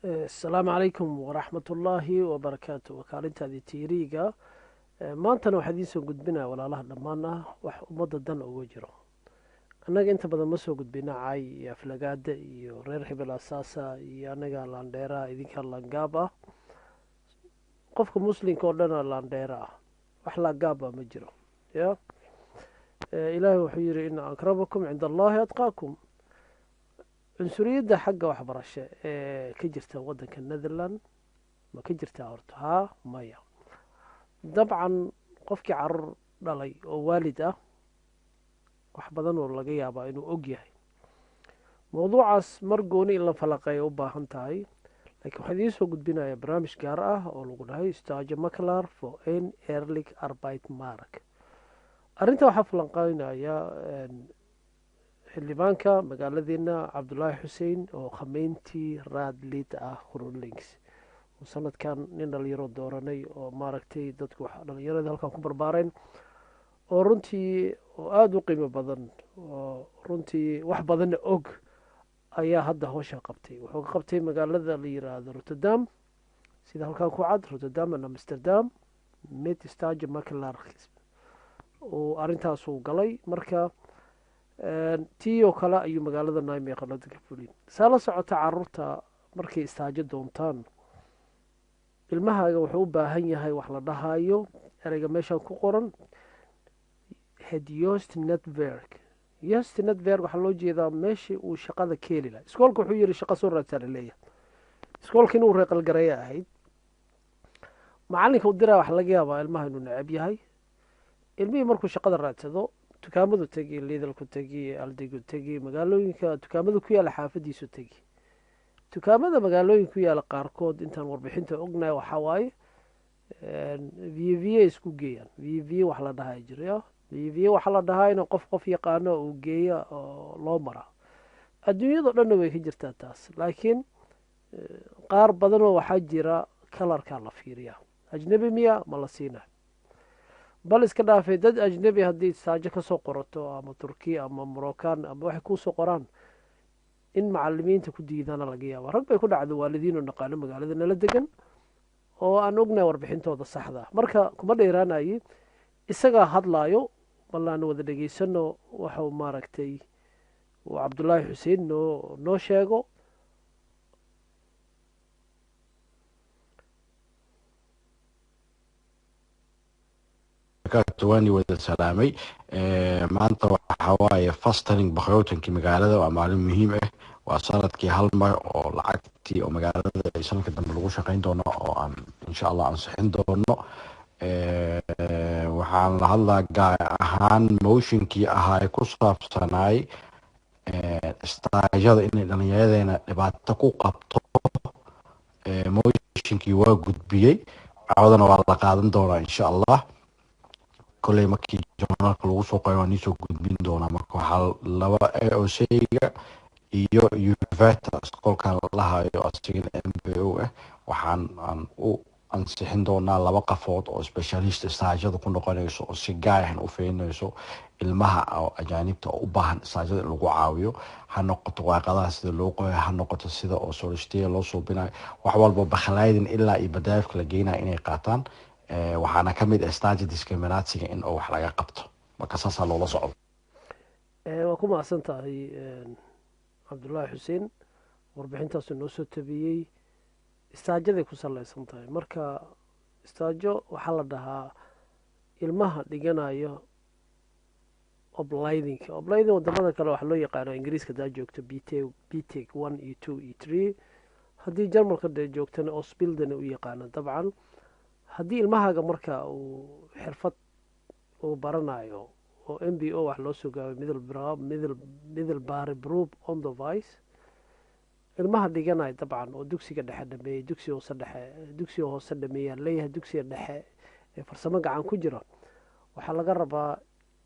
السلام عليكم ورحمة الله وبركاته wakaalintaadii tiiriiga maantana waxaa idiin soo gudbinaya walaalaha dhammaan ah wax ummadda dan uga jiro annaga inta badan ma soo gudbina cay iyo aflagaada iyo reer hebel asaasa iyo annaga laandheera idinka laangaab ah qofka muslimka oo dhana laandheera ah wax laangaab ah ma jiro ya ilaahay wuxuu yidhi ina akramakum cinda allahi atqaakum cunsuriyadda xagga waxbarasho ee ka jirta waddanka netherland ma ka jirtaa horta haa maya dabcan qofkii carruur dhalay oo waalid ah wax badan oo laga yaabaa inuu og yahay mowduucaas mar gooni in la falaqeeya u baahan tahay laakiin waxaa idiin soo gudbinaya barnaamij gaar ah oo lagu dhahay stage maclar for n erlig arbeit mark arrinta waxaa falanqeynaya xildhibaanka magaaladeena cabdulaahi xuseen oo khameyntii raadlid ah hurulings oo sanadkan nin dhalinyaro dooranay oo maaragtay dadku dhalinyaradii halkan ku barbaareen oo runtii oo aada u qiimo badan oo runtii wax badanna og ayaa hadda howsha qabtay wuxuu ka qabtay magaalada la yiraahdo rotterdam sida halkan ku cad rotterdam and amsterdam met stage maclar oo arrintaasuu galay marka tii oo kale ayuu magaalada naime qalada ka fulin saa la socota caruurta markay istaajo doontaan ilmahaaga wuxuu u baahan yahay wax la dhahayo ereyga meeshaan ku qoran hedyost network yost network waxaa loo jeedaa meeshii uu shaqada ka heli laha iskoolka wuxuu yidhi shaqa soo raadsaa laleeyahay iskoolka inuu reeqalgareeya ahayd macalinka u diraa waxa laga yaabaa ilmaha inuu necab yahay ilmihii markuu shaqada raadsado dukaamadu tegi liidalku tegi aldegu tegi magaalooyinka dukaamada ku yaala xaafadiisu tegi dukaamada magaalooyinka ku yaala qaarkood intaan warbixinta ognahay waxaa waaye v v a isku geeyaan v v a wax la dhahaa jira v v a waxaa la dhahaa in qof yaqaano uu geeya oo loo maraa adduunyado dhanna way ka jirtaa taas laakiin qaar badanoo waxaa jira kalarkaa la fiiriyaa ajnabi miya ma la siina bal iska dhaafay dad ajnabi haddii saajo kasoo qorato ama turkiya ama moroccan ama waxay kuusoo qoraan in macalimiinta ku diidaana laga yaaba rag bay ku dhacdo waalidiin oo naqaano magaalada nala degan oo aan ognahay warbixintooda saxda marka kuma dheeraanaye isagaa hadlaayo balaan wada dhegeysano waxau maaragtay uu cabdulaahi xuseen noo sheego waani wada salaamay maanta waxaa waaye fastering bakrowtankii magaalada waa maalin muhiim ah waa sanadkii hal mar oo lacagtii oo magaalada ay sanadka dambe lagu shaqeyn doono oo aan insha allah ansixin doono waxaan la hadlaa gaar ahaan motionkii ahaa ku saabsanaay istaajada inay dhalinyaradeenna dhibaato ku qabto motionkii waa gudbiyey cawdana waa la qaadan doonaa insha allah koley markii journaalka lagu soo qoray waa niisoo gudbin doonaa marka waxaa laba aoc-ga iyo uveta iskoolkan lahayo asigana m b o ah waxaan aan u ansixin doonaa laba qafood oo specialist istaajada ku noqonayso oo si gaarahan u feenayso ilmaha oo ajaanibta oo u baahan istaajada in lagu caawiyo ha noqoto waaqadaha sida loo qoray ha noqoto sida oo solistiya loo suubinayo wax walba bakhlaydin ilaa iyo badaafka la geynayo inay qaataan waxaana ka mid ah stage discriminatsiga in oo wax laga qabto marka saasaa loola socdo waa ku mahadsan tahay cabdulaahi xuseen warbixintaasu noo soo tabiyey istaajaday ku saleysan tahay marka istaajo waxaa la dhahaa ilmaha dhiganayo oblidinka obliding wadamada kale waxaa loo yaqaano ingiriiska hadaa joogto bteg one iyo two iyo three haddii jarmalka dee joogtana osbildana u yaqaano dabcan haddii ilmahaaga marka uu xirfad uu baranayo oo m b o wax loo soo gaabay middle bary broob on the vice ilmaha dhiganayo dabcan oo dugsiga dhexe dhameeyey dugsiga hoose dhameeyaan leeyahay dugsiga dhexe ee farsamo gacan ku jira waxaa laga rabaa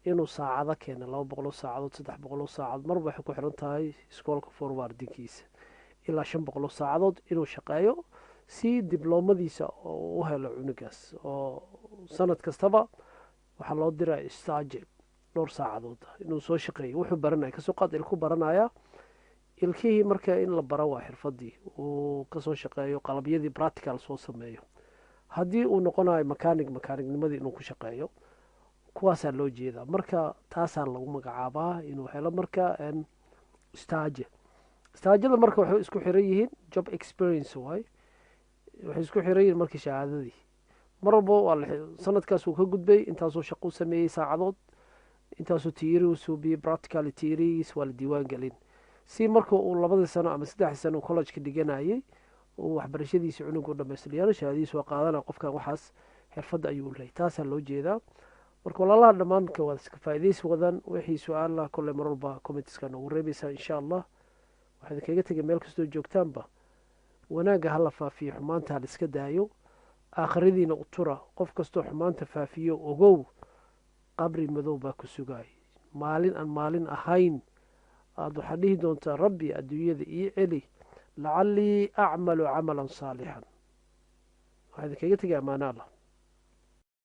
inuu saacado keeno 200 saacadood 300 saacadood marba waxay ku xiran tahay iskoolka forwardinkiisa ilaa 500 saacadood inuu shaqeeyo si dibloomadiisa oo u helo cunugaas oo sanad kastaba waxaa loo diraa stage dhowr saacadood inuu soo shaqeeyo wuxuu baranaya kasoo qaad ilku baranaya ilkihii marka in la baro waa xirfadii uu kasoo shaqeeyo qalabyadii practical soo sameeyo haddii uu noqonayo makaanignimadii inuu ku shaqeeyo kuwaasaa loo jeedaa marka taasaa lagu magacaabaa inuu helo marka stage staajada marka waxay isku xiran yihiin job experience waay waxay isku xiran yihiin markii shahaadadii mar walba waa sanadkaas uu ka gudbay intaasoo shaqo u sameeyey saacadood intaasoo tiiri u suubiyey practical tiirigiis waa la diiwaan gelin si marka uu 2 sano ama 3 sano college-ka dhiganayay uu waxbarashadiisa cunug u dhamaystiriyaan shahaadadiisa waa qaadana qofkan waxaas xirfad ayuu leeyahay taasaa loo jeedaa marka walaalaha dhammaanka waa iska faa'iidaysi wadan wixii su-aalaha kolley mar walba commentiska noogu reebaysaa insha allah waxaad kaga tegay meel kastoo joogtaanba wanaagga hala faafiyo xumaanta hala iska daayo aakhiradiina u tura qof kastoo xumaanta faafiyo ogow qabri madow baa ku sugay maalin aan maalin ahayn aad waxaad dhihi doontaa rabbi adduunyada ii celi lacallii acmalu camalan saalixan waxaad kaga tegay ammaano allah